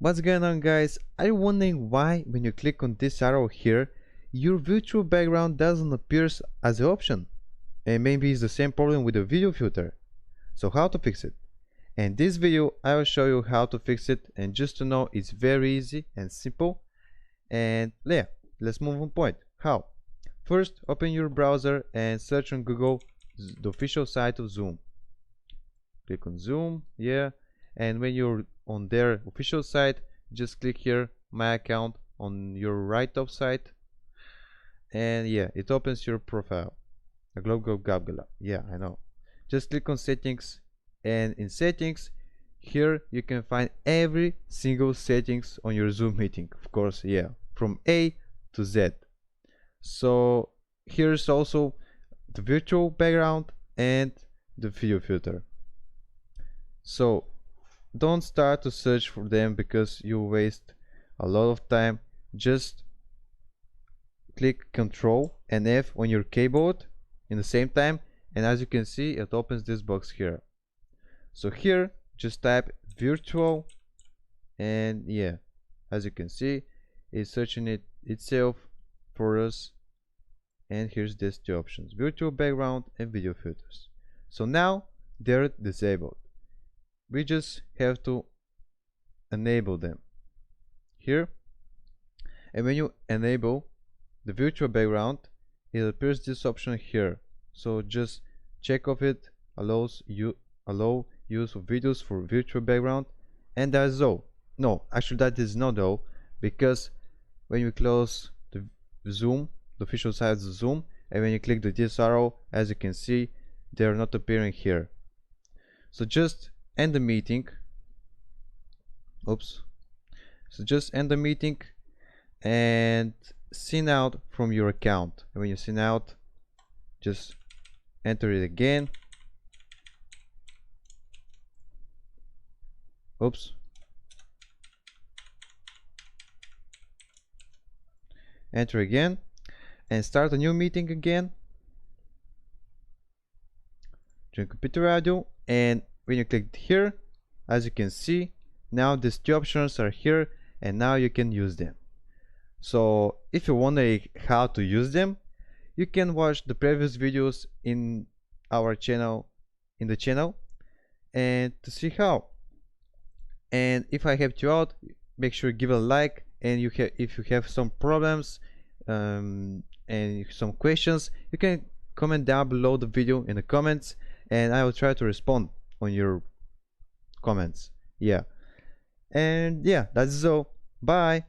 What's going on, guys? Are you wondering why when you click on this arrow here your virtual background doesn't appear as an option? And maybe it's the same problem with the video filter. So how to fix it? In this video I will show you how to fix it, and just to know, it's very easy and simple. And yeah, let's move on point. How? First, open your browser and search on Google the official site of Zoom. Click on Zoom, yeah, and when you're on their official site, just click here, my account, on your right top side, and yeah, it opens your profile. Yeah, I know. Just click on settings, and in settings here you can find every single settings on your Zoom meeting, of course, yeah, from A to Z. So here's also the virtual background and the video filter. So don't start to search for them because you waste a lot of time. Just click Ctrl and F on your keyboard in the same time, and as you can see, it opens this box here. So here just type virtual, and yeah, as you can see, it's searching it itself for us. And here's these two options: virtual background and video filters. So now they're disabled. We just have to enable them here, and when you enable the virtual background, it appears this option here. So just check off it, allow use of videos for virtual background, and that's all. No, actually that is not all, because when you close the Zoom, the official site of Zoom, and when you click this arrow, as you can see, they are not appearing here. So just end the meeting. So just end the meeting and sign out from your account. And when you sign out, just enter it again. Enter again and start a new meeting again. Join computer audio, and when you click here, as you can see, now these two options are here, and now you can use them. So if you wonder how to use them, you can watch the previous videos in our channel, and to see how. And if I helped you out, make sure you give a like, and if you have some problems and some questions, you can comment down below the video in the comments, and I will try to respond on your comments. Yeah, and yeah, that's all. Bye.